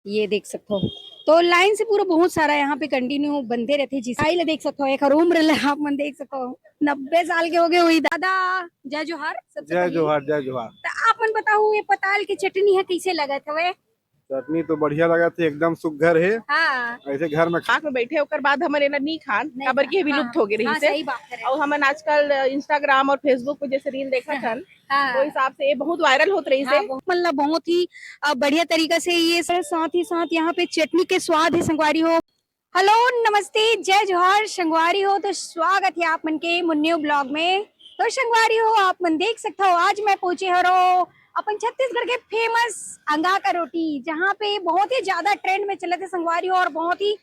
ये देख सकते हो। तो लाइन से पूरा बहुत सारा यहाँ पे कंटिन्यू बनते रहते जिस देख सकते हो। एक उम्र आप मन देख सकते हो 90 साल के हो गए हुई दादा। जय जोहार सबसे जय पहले। जोहार जय जोहार। तो आप मन बताओ ये पताल की चटनी है कैसे लगा था? चटनी तो बढ़िया लगा थी, एकदम सुघर है। हाँ ऐसे घर में खाक में बैठे ओकर बाद हमन एला नहीं खान काबर की भी लुप्त हो गए रही हाँ, से। सही बात है। और हमन आजकल इंस्टाग्राम और फेसबुक पे जैसे रील देखा थन तो हिसाब से ये बहुत वायरल होत रही से। मतलब बहुत ही बढ़िया तरीका से ये साथ ही साथ यहाँ पे चटनी के स्वाद है संगवारी हो। हेलो नमस्ते जय जोहार संगवारी हो। तो स्वागत है आप मन के मुन्नियो ब्लॉग में। तो संगवारी हो आप मन देख सकते हो आज मैं पहुंचे हरो अपन छत्तीसगढ़ के फेमस अंगा का रोटी, जहाँ पे बहुत ही ज्यादा ट्रेंड में चलते संगवारी हो और बहुत ही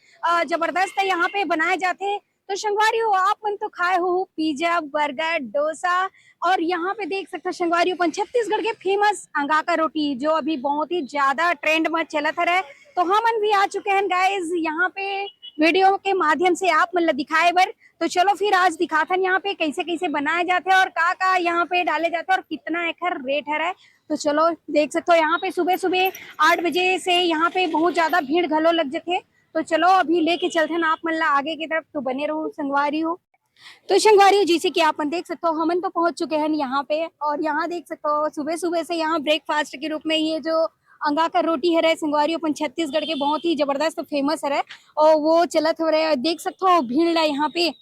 जबरदस्त यहाँ पे बनाए जाते। तो संगवारी हो आप मन तो खाए हो पिज्जा बर्गर डोसा, और यहाँ पे देख सकते हो संगवारी अपन छत्तीसगढ़ के फेमस अंगा का रोटी जो अभी बहुत ही ज्यादा ट्रेंड में चलत है। तो हमन भी आ चुके हैं गाइज यहाँ पे वीडियो के माध्यम से आप मतलब दिखाए बर। तो चलो फिर आज दिखाथन यहाँ पे कैसे कैसे बनाए जाते हैं और का यहाँ पे डाले जाते हैं और कितना एकर रेट है। तो चलो देख सकते हो यहाँ पे सुबह सुबह 8 बजे से यहाँ पे बहुत ज्यादा भीड़ घलो लग जाते। तो चलो अभी लेके चलते हैं आप मतलब आगे की तरफ। तो बने रहो संगवारी हो। तो संगवारी जैसे कि आप देख सकते हो हमन तो पहुंच चुके हैं यहाँ पे, और यहाँ देख सकते हो सुबह सुबह से यहाँ ब्रेकफास्ट के रूप में ये जो अंगा का रोटी है संगवारी अपन छत्तीसगढ़ के बहुत ही जबरदस्त फेमस है और वो चलत हो रहे देख सकते हो भीड़ है यहाँ पे।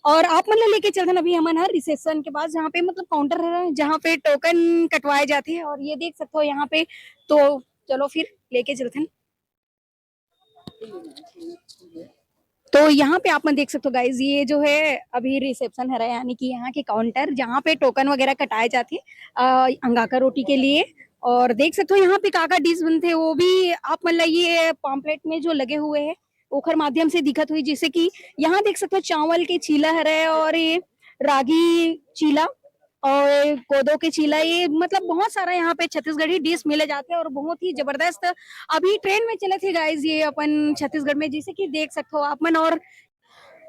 और आप मतलब लेके चलते अभी हमन हर रिसेप्शन के पास जहाँ पे मतलब काउंटर है जहाँ पे टोकन कटवाए जाते हैं, और ये देख सकते हो यहाँ पे। तो चलो फिर लेके चलते हैं। तो यहाँ पे आप मन देख सकते हो गाइज ये जो है अभी रिसेप्शन है यानी कि यहाँ के काउंटर जहाँ पे टोकन वगैरह कटाए जाते अंगा का रोटी के लिए। और देख सकते हो यहाँ पे काका डिश बनते हैं वो भी आप मतलब ये पॉम्पलेट में जो लगे हुए हैं ओखर माध्यम से दिखत हुई, जैसे कि यहाँ देख सकते हो चावल के चीला है और ये रागी चीला और कोदो के चीला, ये मतलब बहुत सारा यहाँ पे छत्तीसगढ़ी डिश मिले जाते हैं और बहुत ही जबरदस्त अभी ट्रेंड में चले थे गाइज ये अपन छत्तीसगढ़ में, जैसे कि देख सकते हो आप मन। और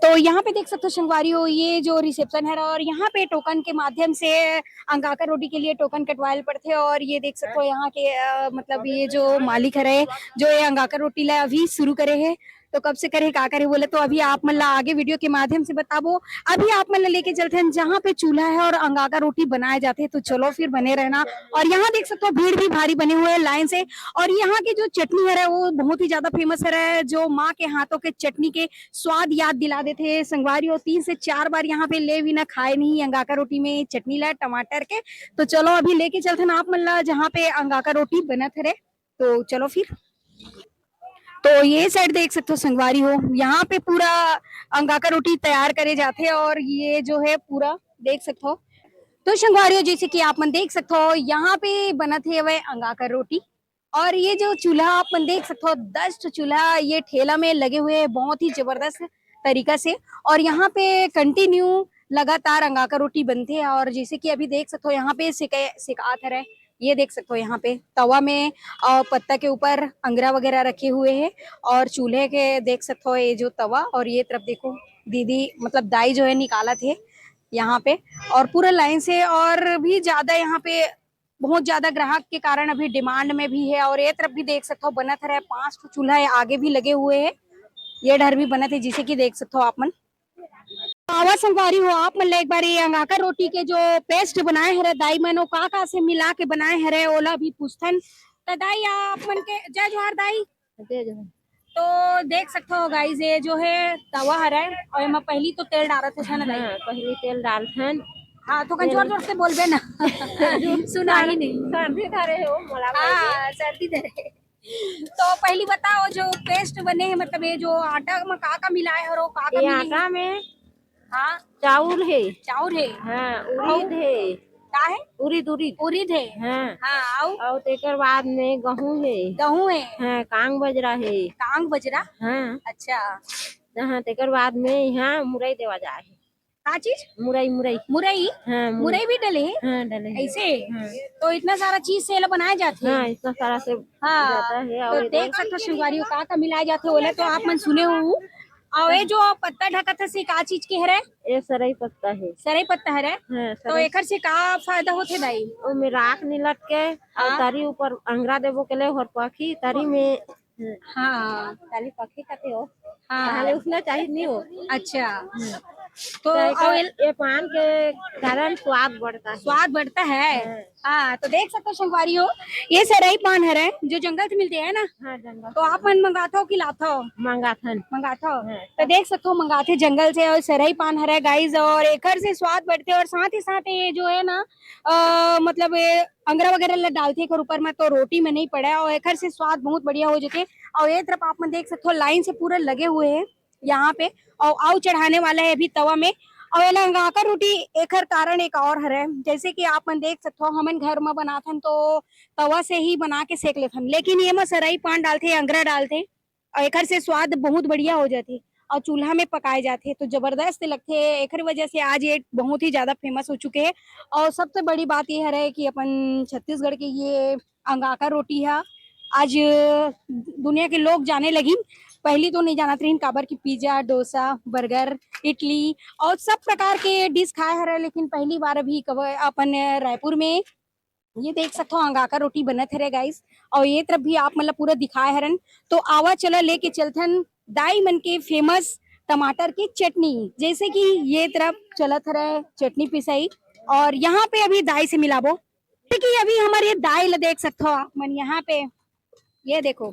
तो यहाँ पे देख सकते हो संगवारी हो ये जो रिसेप्शन है और यहाँ पे टोकन के माध्यम से अंगाकर रोटी के लिए टोकन कटवाए पड़ते। और ये देख सकते हो यहाँ के मतलब ये जो मालिक है जो ये अंगाकर रोटी ला अभी शुरू करे है। तो कब से करे का करे बोले तो अभी आप मतलब आगे वीडियो के माध्यम से बताबो। अभी आप मतलब लेके चलते हैं जहाँ पे चूल्हा है और अंगाका रोटी बनाए जाते हैं। तो चलो फिर बने रहना। और यहाँ देख सकते हो भीड़ भी भारी बने हुए हैं लाइन से। और यहाँ की जो चटनी है वो बहुत ही ज्यादा फेमस है, जो माँ के हाथों के चटनी के स्वाद याद दिला देते हैं संगवारी और 3 से 4 बार यहाँ पे ले भी ना खाए नहीं अंगाका रोटी में चटनी ला टमाटर के। तो चलो अभी लेके चलते हैं आप मतलब जहाँ पे अंगाका रोटी बनत है। तो चलो फिर। तो ये साइड देख सकते हो संगवारी हो यहाँ पे पूरा अंगाका रोटी तैयार करे जाते हैं और ये जो है पूरा देख सकते हो। तो संगवारी हो जैसे कि आप मन देख सकते हो यहाँ पे बनत है वह अंगाका रोटी। और ये जो चूल्हा आप मन देख सकते हो दस्ट चूल्हा ये ठेला में लगे हुए हैं बहुत ही जबरदस्त तरीका से। और यहाँ पे कंटिन्यू लगातार अंगाका रोटी बनती है। और जैसे कि अभी देख सकते हो यहाँ पे सिकात है, ये देख सकते हो यहाँ पे तवा में पत्ता के ऊपर अंगरा वगैरह रखे हुए हैं और चूल्हे के देख सकते हो ये जो तवा। और ये तरफ देखो दीदी मतलब दाई जो है निकाला थे यहाँ पे और पूरा लाइन से। और भी ज्यादा यहाँ पे बहुत ज्यादा ग्राहक के कारण अभी डिमांड में भी है। और ये तरफ भी देख सकते हो बनत है 5 चूल्हा आगे भी लगे हुए हैं, ये डर भी बनत है जिसे कि देख सकते हो आप मन। आवाज संगवारी हो आप मतलब एक बार ये अंगाका रोटी के जो पेस्ट बनाए है दाई मन का से मिला के बनाए है ओला भी पूछथन। तो दाई आप मन के जय जोहार दाई। तो देख सकते हो गाइस ये जो है तवा है और मैं पहली तो तेल डालत है ना दाई। पहले तेल डालथन। हाँ तो जोर जोर से बोलबे ना सुना ही नहीं। सर्दी धरे हो मोला हाँ सर्दी धरे। तो पहली बताओ जो पेस्ट बने हैं मतलब ये जो आटा में का मिलाए हो का ये मिले आटा में हाँ चाउर है। चाउर है हाँ उड़ीद है। का है उड़ीद उड़ीद उड़ीद है। हाँ हाँ और तेकर बाद में गेहूं है। गेहूं है। हाँ कांग बजरा है। कांग बजरा। हाँ अच्छा हाँ तेकर बाद में यहाँ मुरई देवा जाए है। का चीज मुरई मुरई मुरई। हाँ मुरई भी डले हैं हाँ डले ऐसे। हाँ। तो इतना सारा चीज से बनाए जाते हैं। हाँ इतना सारा से जाता हाँ है। तो और देख सकते हो शिवगारी का मिलाए जाते बोले तो आप मन सुने हो। और ये जो पत्ता ढकत है का चीज के है ये सरई पत्ता है। सरई पत्ता है हाँ तो एकर से का फायदा होते दाई? में राख निलट के और तरी ऊपर अंगरा देवो के लिए और पाखी तरी में हाँ खाली पक्षी खाते हो हाँ खाली उसमें चाहिए नहीं हो अच्छा तो तो और ये पान के कारण स्वाद बढ़ता है। स्वाद बढ़ता है हाँ तो देख सकते हो संगवारी हो ये सरई पान है जो जंगल से मिलते हैं ना हाँ जंगल तो आप मन मंगाते हो कि लाते हो मंगाथन मंगाते हो तो देख सकते हो मंगाते जंगल से और सरई पान हरा गाइस और एकर से स्वाद बढ़ते और साथ ही साथ ये जो है ना मतलब ये अंगरा वगैरह डालते हैं ऊपर में तो रोटी में नहीं पड़ा और एकर से स्वाद बहुत बढ़िया हो जाते और ये तरफ आप मन देख सकते हो लाइन से पूरा लगे हुए हैं यहाँ पे और आव चढ़ाने वाला है अभी तवा में और ये अंगाकर रोटी एकर कारण एक और है जैसे कि आप मन देख सकते हो हमन घर में बनाथन तो तवा से ही बना के सेक लेथन लेकिन ये में सरई पान डालते अंगरा डालते और एकर से स्वाद बहुत बढ़िया हो जाती और चूल्हा में पकाए जाते तो जबरदस्त लगते एकर वजह से आज ये बहुत ही ज्यादा फेमस हो चुके हैं और सबसे बड़ी बात ये है कि अपन छत्तीसगढ़ के ये अंगाका रोटी है आज दुनिया के लोग जाने लगी पहली तो नहीं जाना थी काबर की पिज्जा डोसा बर्गर इडली और सब प्रकार के डिश खाए हरे लेकिन पहली बार अभी अपन रायपुर में ये देख सकते हो अंगाका रोटी बनत है गाइस और ये तरफ भी आप मतलब पूरा दिखाए हरन तो आवा चला लेके चलथन दाई मन के फेमस टमाटर की चटनी जैसे कि ये तरफ चलत है चटनी पिसाई और यहाँ पे अभी दाई से मिलाबो कि अभी हमारे ये दाई ला देख सकते हो आप मन यहाँ पे ये देखो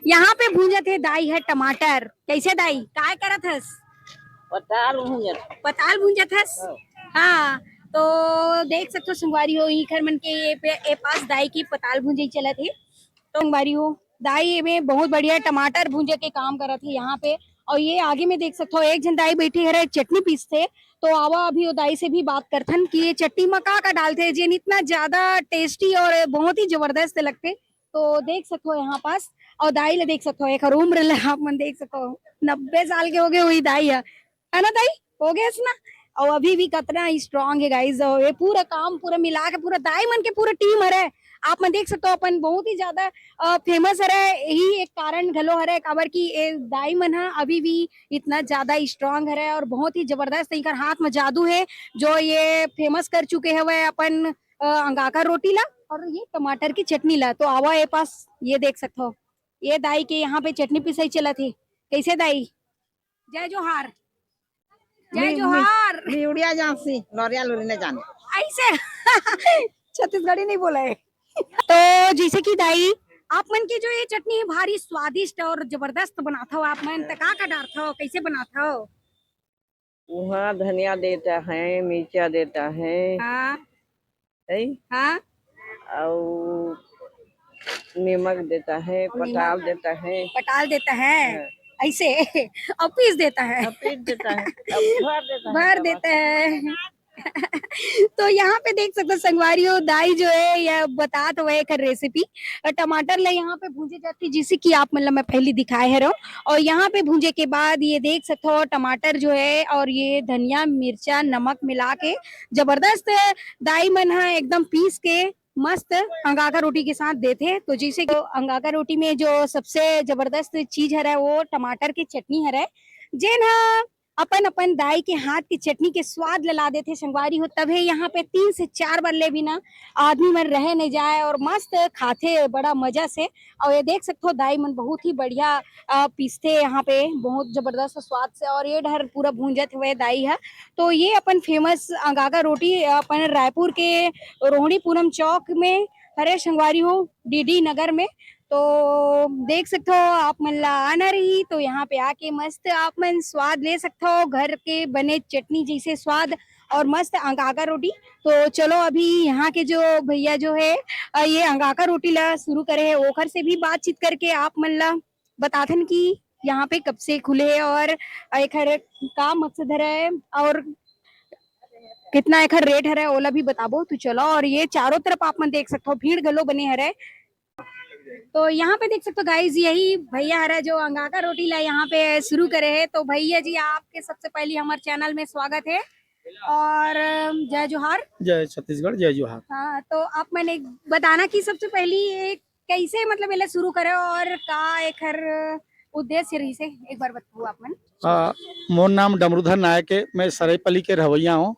यहाँ पे भूंजा थे दाई है टमाटर कैसे दाई काय करत हस पताल भूंजा थस हाँ तो देख सकते हो संगवारी हो ही घर मन के ये पास दाई की पताल भूंजे चला थे तो संगवारी हो दाई में बहुत बढ़िया टमाटर भूंजे के काम करत है यहाँ पे और ये आगे में देख सकते हो एक जन दाई बैठी है चटनी पीसते तो आवा अभी वो दाई से भी बात करथन कि ये चटनी में का डालते हैं जिन इतना ज्यादा टेस्टी और बहुत ही जबरदस्त लगते तो देख सकते हो यहाँ पास और दाई ला देख सकते हो एक उम्र आप मन देख सकते हो 90 साल के हो गए हुई दाई है ना दाई हो गया ना और अभी भी कितना स्ट्रांग है गाइस और ये पूरा काम पूरा मिला के पूरा दाई मन के पूरा टीम है आप मन देख सकते हो अपन बहुत ही ज्यादा फेमस है यही एक कारण घलो है काबर की दाई मन है अभी भी इतना ज्यादा स्ट्रांग है और बहुत ही जबरदस्त इनका हाथ में जादू है जो ये फेमस कर चुके हैं वह अपन अंगाका रोटी ला और ये टमाटर की चटनी ला तो आवा ये पास ये देख सकते हो ये दाई के यहाँ पे चटनी पिसाई चला थी कैसे दाई जय जोहार जय जोहार उड़िया झांसी लौरिया लोरी ने जाने ऐसे छत्तीसगढ़ी नहीं बोला है तो जैसे कि दाई आप मन की जो ये चटनी है भारी स्वादिष्ट और जबरदस्त बनाता हो आप मन तका का डालता हो कैसे बनाता हो वहाँ धनिया देता है मिर्चा देता है हाँ है हाँ और नमक देता है पटाल देता है पटाल देता है ऐसे और पीस देता है पीट देता है अब भर देता है तो यहाँ पे देख सकते हो संगवारी हो दाई जो है यह बता तो एक रेसिपी टमाटर ले यहाँ पे भूंजे जाती है जिसे कि आप मतलब मैं पहले दिखाए है और यहाँ पे भूंजे के बाद ये देख सकते हो टमाटर जो है और ये धनिया मिर्चा नमक मिला के जबरदस्त दाई मन है एकदम पीस के मस्त अंगाका रोटी के साथ देते तो जैसे कि अंगाका रोटी में जो सबसे जबरदस्त चीज है वो टमाटर की चटनी है जेन अपन अपन दाई के हाथ की चटनी के स्वाद ला देते संगवारी हो तब है यहाँ पे 3 से 4 बार ले भी ना आदमी मन रह नहीं जाए और मस्त खाते बड़ा मजा से और ये देख सकते हो दाई मन बहुत ही बढ़िया पीसते यहाँ पे बहुत जबरदस्त स्वाद से और ये ढर पूरा भूंजत हुए दाई है तो ये अपन फेमस अंगाका रोटी अपन रायपुर के रोहिणी पूनम चौक में हरे संगवारी हो डीडी नगर में तो देख सकते हो आप मन ला आना रही तो यहाँ पे आके मस्त आप मन स्वाद ले सकते हो घर के बने चटनी जैसे स्वाद और मस्त अंगाका रोटी तो चलो अभी यहाँ के जो भैया जो है ये अंगाका रोटी ला शुरू करे है ओखर से भी बातचीत करके आप मन ला बताथन की यहाँ पे कब से खुले और एक का मकसद है और कितना एक रेट है ओला भी बताबो तो चलो और ये चारों तरफ आप मन देख सकते हो भीड़ गलो बने है तो यहाँ पे देख सकते हो गाइस यही भैया है जो अंगाका रोटी ला यहाँ पे शुरू करे है तो भैया जी आपके सबसे पहले हमारे चैनल में स्वागत है और जय जोहार जय छत्तीसगढ़ जय जोहार। हाँ तो आप मैंने बताना कि सबसे पहली कैसे मतलब ये शुरू करे और का एक उद्देश्य रही से एक बार बताओ आप मन। मोर नाम डमरूधर नायक है मैं सरायपल्ली के रवैया हूँ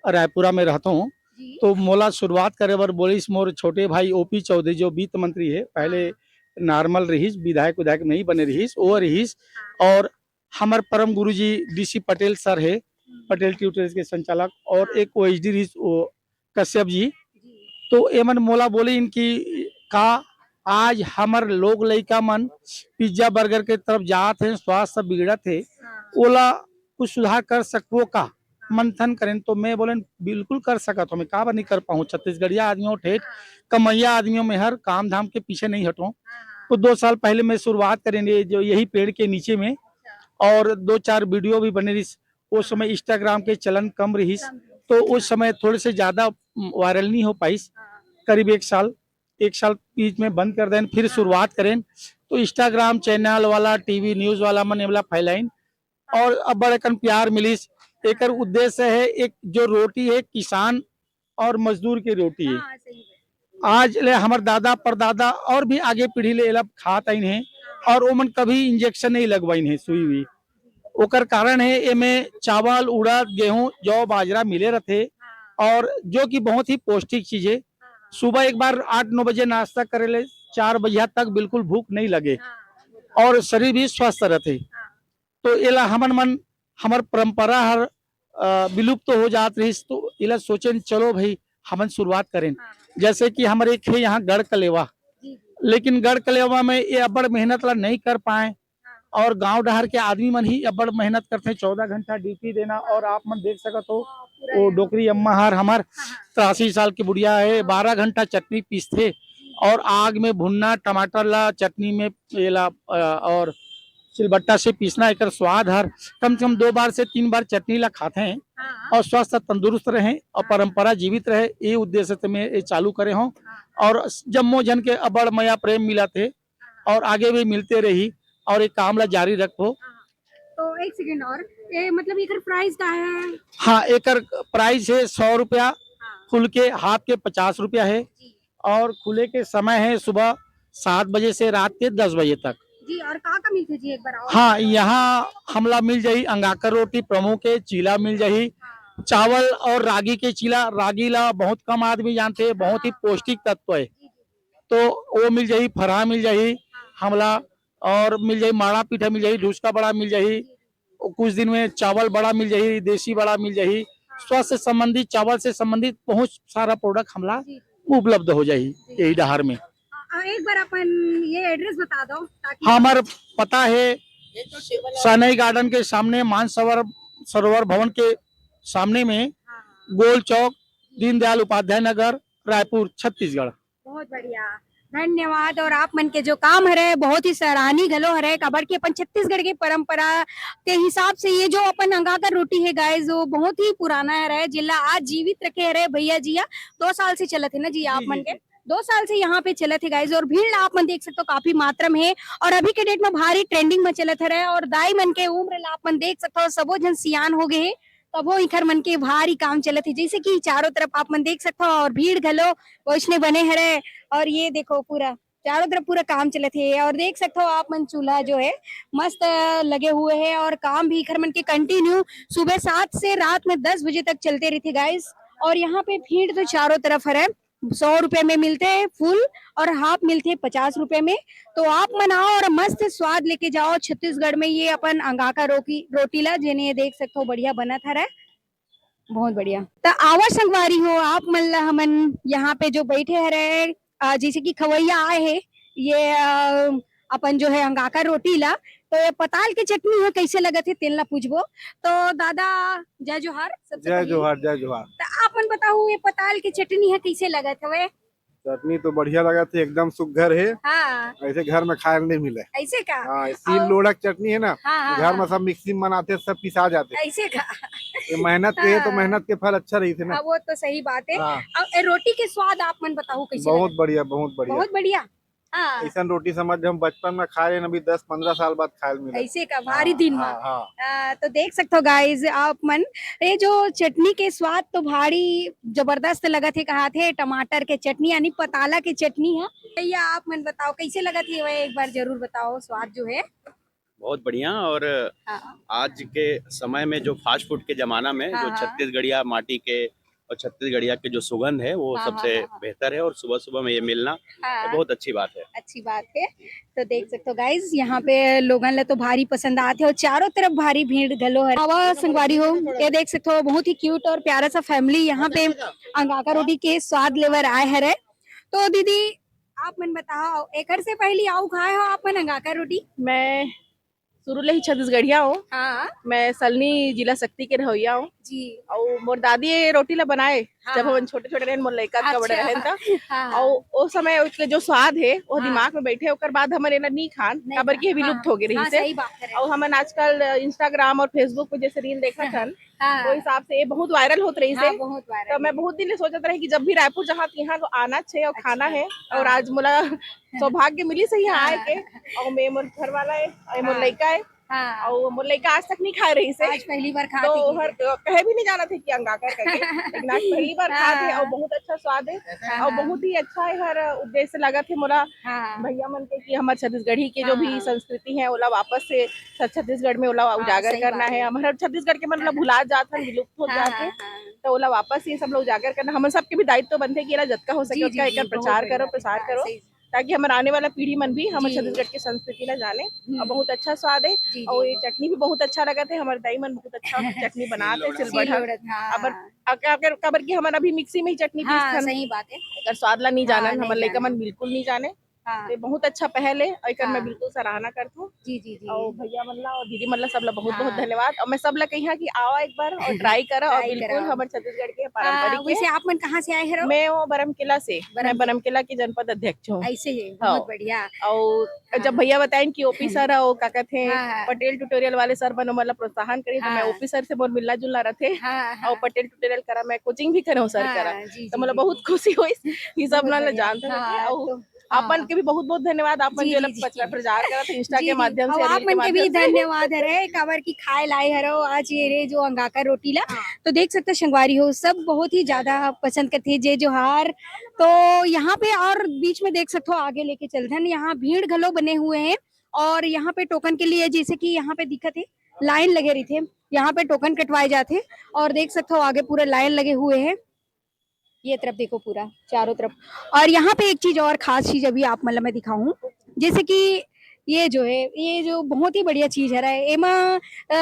रायपुरा में रहता हूँ तो मोला शुरुआत करे बर बोलिस मोर छोटे भाई ओपी चौधरी जो वित्त मंत्री है पहले नॉर्मल रहीस, विधायक विधायक नहीं बने रहीस, वो रहीस। और हमार परम गुरु जी DC पटेल सर है, पटेल ट्यूटर्स के संचालक, और एक OHD रहीस वो कश्यप जी। तो एमन मोला बोले इनकी का आज हमर लोग लइका मन पिज्जा बर्गर के तरफ जात है, स्वास्थ्य सब बिगड़त है, ओला कुछ सुधार कर सकबो का, मंथन करें। तो मैं बोले बिल्कुल कर सकत हूँ, मैं का नहीं कर पाऊँ। छत्तीसगढ़िया आदमियों ठेठ कमैया आदमियों में हर काम धाम के पीछे नहीं हटूं। तो 2 साल पहले मैं शुरुआत करेंगे जो यही पेड़ के नीचे में, और 2-4 वीडियो भी बने रही। उस समय इंस्टाग्राम के चलन कम रही, तो उस समय थोड़े से ज्यादा वायरल नहीं हो पाई। करीब 1 साल बीच में बंद कर दें, फिर शुरुआत करें। तो इंस्टाग्राम चैनल वाला, टीवी न्यूज वाला मन वाला फैलाइन, और अब बड़े कन प्यार मिलिस। एक उद्देश्य है, एक जो रोटी है किसान और मजदूर की रोटी है। आज ले हमार दादा परदादा और भी आगे पीढ़ी ले लब खात आइन है, और ओमन कभी इंजेक्शन नहीं लगवाइन है सुई हुई। ओकर कारण है एमे चावल, उड़द, गेहूं, जौ, बाजरा मिले रहते, और जो कि बहुत ही पौष्टिक चीज है। सुबह एक बार 8-9 बजे नाश्ता करे ले, 4 बजे तक बिल्कुल भूख नहीं लगे, और शरीर भी स्वस्थ रहते। तो एला हमर परंपरा हर विलुप्त हो जात रही। तो इला सोचे चलो भाई हमन शुरुआत करें। जैसे कि हमारे एक है यहाँ गढ़ कलेवा, लेकिन गढ़ कलेवा में ये अब्बड़ मेहनत ला नहीं कर पाए, और गांव डहर के आदमी मन ही अब्बड़ मेहनत करते हैं, 14 घंटा ड्यूटी देना। और आप मन देख सकत हो वो डोकरी अम्मा हर हमार 83 साल की बुढ़िया है, 12 घंटा चटनी पीसते, और आग में भुनना, टमाटर ला चटनी में येला और सिलबट्टा से पीसना। एक स्वाद हर कम से कम 2 बार से 3 बार चटनी ला खाते हैं, और स्वस्थ तंदुरुस्त रहे और परंपरा जीवित रहे, ये उद्देश्य से मैं ये चालू करे हूँ। और जम्मो जन के अबड़ मया प्रेम मिला थे, और आगे भी मिलते रही, और ये काम ला जारी रखो। तो 1 सेकंड और ये मतलब एकर प्राइस का है? हाँ, एकर प्राइस है 100 रुपया, खुल के हाथ के 50 रुपया है, और खुले के समय है सुबह 7 बजे से रात के 10 बजे तक जी। और का मिलते जी एक बार और? हाँ, यहाँ हमला मिल जाही अंगाकर रोटी प्रमुख है, चीला मिल जाही, चावल और रागी के चीला। रागी ला बहुत कम आदमी जानते हैं, बहुत ही पौष्टिक तत्व है, तो वो मिल जाही। फरहा मिल जाही हमला, और मिल जाही माड़ा पीठा मिल जाही, ढूसका बड़ा मिल जाही, कुछ दिन में चावल बड़ा मिल जाही, देसी बड़ा मिल जाही। स्वास्थ्य से संबंधित, चावल से संबंधित बहुत सारा प्रोडक्ट हमला उपलब्ध हो जाही यही डहार में। एक बार अपन ये एड्रेस बता दो ताकि। हमार पता है सनई गार्डन के सामने, मान सरोवर भवन के सामने में, गोल चौक, दीनदयाल उपाध्याय नगर, रायपुर, छत्तीसगढ़। बहुत बढ़िया, धन्यवाद। और आप मन के जो काम हरे बहुत ही सराहनीय घलो हरे, काबर की अपन छत्तीसगढ़ के परंपरा के हिसाब से ये जो अपन अंगाकर रोटी है गाइस, वो बहुत ही पुराना है, जिला आज जीवित रखे हरे भैया जी। 2 साल से चलत है ना जी आप मन के? 2 साल से यहाँ पे चलत है गाइस, और भीड़ आप मन देख सकते हो काफी मात्रा में है, और अभी के डेट में भारी ट्रेंडिंग में चलत है। और दाई मन के उम्र ला आप मन देख सकते हो सबो जन सियान हो गए है, तब वो इखर मन के भारी काम चलत है, जैसे कि चारों तरफ आप मन देख सकते हो, और भीड़ घलो वैष्णव बने हरे। और ये देखो पूरा चारों तरफ पूरा काम चलत है, और देख सकते हो आप मन चूल्हा जो है मस्त लगे हुए हैं, और काम भी इखर मन के कंटिन्यू सुबह 7 से रात में 10 बजे तक चलते रहते गाइस। और यहाँ पे भीड़ तो चारों तरफ है। 100 रुपए में मिलते हैं फुल, और हाफ मिलते हैं 50 रुपए में। तो आप मनाओ और मस्त स्वाद लेके जाओ छत्तीसगढ़ में। ये अपन अंगाका रोटी ला जेने देख सकते हो बढ़िया बना था रे, बहुत बढ़िया। तो आवा संगवारी हो आप मन ला हमन यहाँ पे जो बैठे है, जैसे कि खवैया आए है, ये अपन जो है अंगाका रोटी ला, तो ये पताल की चटनी है कैसे लगत है तेल ला पूछबो। तो दादा जय जोहार। जय जोहार, जय जोहार। तो आप मन बताओ ये पताल की चटनी है कैसे लगत है? चटनी तो बढ़िया लगा थी, एकदम सुघर है। हाँ, ऐसे घर में खाए नहीं मिले। ऐसे का? हाँ, सील लोढ़क चटनी है ना, हाँ, घर में सब मिक्सी में बनाते, सब पिसा जाते। ऐसे का? ये मेहनत के है तो मेहनत के फल अच्छा रही थे ना। वो तो सही बात है। हाँ। अब रोटी के स्वाद आप मन बताओ कैसे? बहुत बढ़िया, बहुत बढ़िया, बहुत बढ़िया। हाँ, ऐसा रोटी समझ हम बचपन में खाए, अभी 10-15 साल बाद खाए मिले। ऐसे का भारी दिन में। हाँ। तो देख सकते हो गाइस आप मन, ये जो चटनी के स्वाद तो भारी जबरदस्त लगत है। कहा थे टमाटर के चटनी यानी पताला के चटनी है भैया। आप मन बताओ कैसे लगत है? वह एक बार जरूर बताओ स्वाद जो है। बहुत बढ़िया। और आज के समय में जो फास्ट फूड के जमाना में जो छत्तीसगढ़िया माटी के और छत्तीसगढ़िया के जो सुगंध है वो हाँ, सबसे हाँ, हाँ। बेहतर है, और सुबह सुबह में ये मिलना हाँ, बहुत अच्छी बात है। अच्छी बात है। तो देख सकते हो गाइज यहाँ पे लोगन ले तो भारी पसंद आते हो, चारों तरफ भारी भीड़ गलो है। आवा संगवारी हो, ये देख सकते हो बहुत ही क्यूट और प्यारा सा फैमिली यहाँ पे अंगाका रोटी के स्वाद लेवर आए है। तो दीदी आप मन बताओ, एकर से पहले आओ खाए हो आप मन अंगाका रोटी? मैं शुरू ले ही छत्तीसगढ़िया हूँ। हाँ मैं सलनी जिला शक्ति के रहोइया हूँ। जी। और मोर दादी ये रोटी ला बनाए हाँ, जब हाँ। हम छोटे छोटे रहन, मोर लइका का बड़े अच्छा। रहन था। हाँ, और वो समय उसके जो स्वाद है वो हाँ। दिमाग में बैठे, ओकर बाद हमन एला नहीं खान, नहीं काबर की ये खा- विलुप्त हाँ, हो गए रही हाँ, से। सही बात है। और हमन आजकल इंस्टाग्राम और फेसबुक पे जैसे रील देखा छन, हाँ, वो हिसाब से ये बहुत वायरल होत रही से। हाँ, बहुत तो वायरल मैं बहुत दिन ले सोचत रही कि जब भी रायपुर जहाँ यहाँ तो आना चाहिए और खाना अच्छा, है। और हाँ। आज मोला सौभाग्य मिली से यहाँ आए के। हाँ। और मैं मोर घर वाला है और मोर हाँ। लइका है। हाँ, और मोर लइका आज तक नहीं खाए रही से। आज पहली बार तो खाती हर कहे भी नहीं जाना थे कि अंगाकर करके, लेकिन आज पहली बार खाते और बहुत अच्छा स्वाद है। और बहुत ही अच्छा है, हर उद्देश्य लगा थे मोला हाँ, भैया मन के कि हमारे छत्तीसगढ़ी के जो भी हाँ। संस्कृति है ओला वापस से छत्तीसगढ़ में ओला उजागर सही करना बात है। है। हमारे छत्तीसगढ़ के मतलब भुला जात हन, विलुप्त हो हाँ, जाते। हाँ, तो ओला वापस ये सब लोग उजागर करना, हम सबके भी दायित्व बनते हैं कि एला जतका हो जी, सके जी, उतना जी, एकर बहुत प्रचार बढ़िया करो, बात है। प्रसार हाँ, करो, सही। ताकि हमारे आने वाला पीढ़ी मन भी हमारे जी। छत्तीसगढ़ की संस्कृति ला जाने। हम्म। और बहुत अच्छा स्वाद है। जी, और जी। ये चटनी भी बहुत अच्छा लगा थे, हमारे दाई मन बहुत अच्छा चटनी बनाते सिलबट्टा। सिलौड़त, हाँ। काबर की हमारा अभी मिक्सी में ही चटनी हाँ, पीसथन, सही बात है। एकर स्वाद ला नहीं हाँ, जानन, नहीं हमर लइका जानन। मन बिल्कुल नहीं जाने। हाँ, तो बहुत अच्छा पहल है और एकर मैं हाँ। बिल्कुल सराहना करथूं। जी, जी, जी। और भैया मन ला और दीदी मन ला सब ला बहुत बहुत हाँ। धन्यवाद। और मैं सब ला कहिया कि आओ एक बार और ट्राई करो, और ट्राई बिल्कुल करो। हमारे छत्तीसगढ़ के पारंपरिक वैसे है। आप मन कहाँ से आए हैं? मैं हूँ बरमकिला से, मैं बरमकिला। बरमकिला की जनपद अध्यक्ष हूँ। ऐसे ही, हाँ। बहुत बढ़िया। और जब भैया बताएं कि ओपी सर और का कहते हैं हाँ। पटेल ट्यूटोरियल वाले सर बनो मतलब प्रोत्साहन करी, तो मैं हाँ। ओपी सर से बहुत मिलना जुलना रहे। हाँ, हाँ। और पटेल ट्यूटोरियल करा, मैं कोचिंग भी करूँ सर हाँ, करा। जी, तो जी, मतलब जी, बहुत खुशी हुई कि सब बहुत ना बढ़िया। जानते हाँ, रहे। और तो आपन के भी बहुत बहुत धन्यवाद, आप मन जी, जो जी, जी। प्रचार करा थे इंस्टा जी, के जी। माध्यम और से, आप रील के मन के भी माध्यम से। धन्यवाद है रे, काबर की खाए लाए हरो आज ये रे जो अंगाका रोटी ला। तो देख सकते हो संगवारी हो, सब बहुत ही ज्यादा पसंद करते हैं जे जोहार। तो यहाँ पे और बीच में देख सकते हो आगे लेके चलथन, यहाँ भीड़ घलो बने हुए हैं। और यहाँ पे टोकन के लिए जैसे कि यहाँ पे दिक्कत है, लाइन लगे रही थे, यहाँ पे टोकन कटवाए जाते। और देख सकते हो आगे पूरे लाइन लगे हुए हैं, ये तरफ देखो पूरा चारों तरफ। और यहाँ पे एक चीज और खास चीज अभी आप मतलब मैं दिखाऊं, जैसे कि ये जो है, ये जो बहुत ही बढ़िया चीज है एमा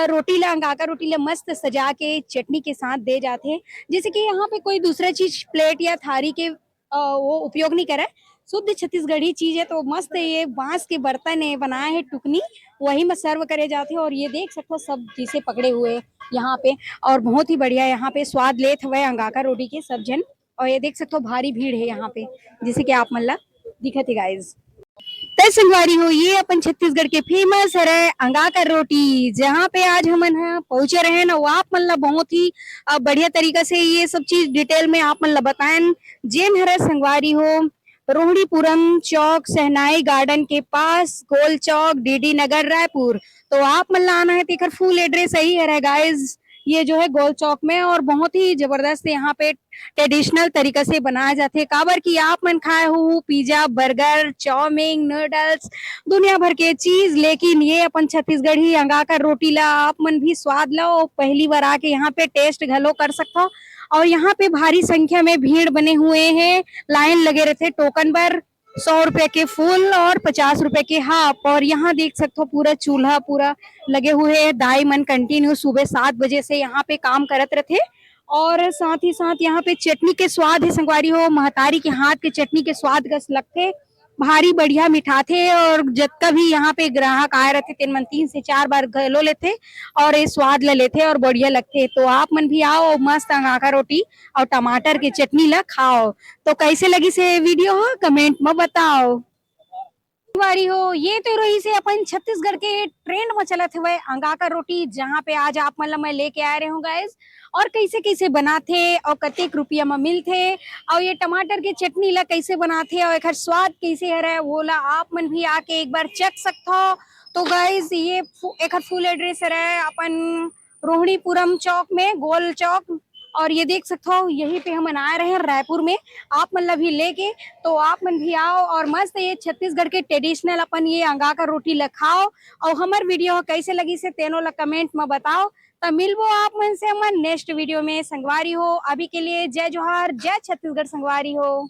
रोटी ला अंगाका रोटी ला मस्त सजा के चटनी के साथ दे जाते हैं। जैसे कि यहाँ पे कोई दूसरा चीज प्लेट या थारी के वो उपयोग नहीं करे, शुद्ध छत्तीसगढ़ी चीज है। तो मस्त ये बांस के बर्तन है बनाए हैं टुकनी, वही में सर्व करे जाते हैं। और ये देख सकते हो सब चीजें पकड़े हुए यहाँ पे, और बहुत ही बढ़िया यहाँ पे स्वाद लेत हुए अंगाका रोटी के सब जन। और ये देख सकते हो भारी भीड़ है यहाँ पे, जैसे कि आप मतलब दिखत है गाइज। तय संगवारी हो, ये अपन छत्तीसगढ़ के फेमस है अंगाकर रोटी, जहाँ पे आज हमन पहुंचे रहे ना, वो आप मतलब बहुत ही बढ़िया तरीका से ये सब चीज डिटेल में आप मतलब बताएं। जेन हरे संगवारी हो, रोहिणीपुरम चौक सहनाई गार्डन के पास, गोल चौक, डीडी नगर, रायपुर। तो आप मतलब आना है तो फुल एड्रेस सही है गाइज, ये जो है गोल चौक में। और बहुत ही जबरदस्त यहाँ पे ट्रेडिशनल तरीका से बनाया जाते हैं, काबर की आप मन खाए हो पिज्जा, बर्गर, चाउमीन, नूडल्स, दुनिया भर के चीज। लेकिन ये अपन छत्तीसगढ़ी अंगाका रोटी ला आप मन भी स्वाद लो, पहली बार आके यहाँ पे टेस्ट घलो कर सकते हो। और यहाँ पे भारी संख्या में भीड़ बने हुए हैं, लाइन लगे रहते टोकन पर, 100 रुपए के फुल और 50 रुपए के हाफ। और यहाँ देख सकते हो पूरा चूल्हा पूरा लगे हुए हैं, दाई मन कंटिन्यू सुबह 7 बजे से यहाँ पे काम करत रहते। और साथ ही साथ यहाँ पे चटनी के स्वाद है संगवारी हो, महतारी के हाथ के चटनी के स्वाद गस लगते, भारी बढ़िया मिठा थे। और जतका भी यहाँ पे ग्राहक आए रहते तेन मन 3 से 4 बार घलो लेते और ये स्वाद ले लेते और बढ़िया लगते। तो आप मन भी आओ, मस्त अंगाका रोटी और टमाटर के चटनी ला खाओ। तो कैसे लगी से वीडियो हो कमेंट में बताओ। वारी हो, ये तो रही से अपन छत्तीसगढ़ के ट्रेंड में चलत हुए अंगाका रोटी, जहाँ पे आज आप मतलब मैं लेके आ रहे हूँ गाइस। और कैसे कैसे बनाते और कतेक रुपया में मिलते, और ये टमाटर के चटनी ला कैसे बनाते और एक स्वाद कैसे है वो ला आप मन भी आके एक बार चख सकते हो। तो गाइस ये एक फुल एड्रेस है अपन रोहिणीपुरम चौक में, गोल चौक। और ये देख सकते हो यहीं पे हम आ रहे हैं रायपुर में, आप मतलब भी लेके। तो आप मन भी आओ और मस्त ये छत्तीसगढ़ के ट्रेडिशनल अपन ये अंगाका रोटी ला खाओ। और हमार वीडियो कैसे लगी से तेनों ला कमेंट में बताओ। तो मिलबो आप मन से मन नेक्स्ट वीडियो में। संगवारी हो अभी के लिए जय जोहार, जय छत्तीसगढ़ संगवारी हो।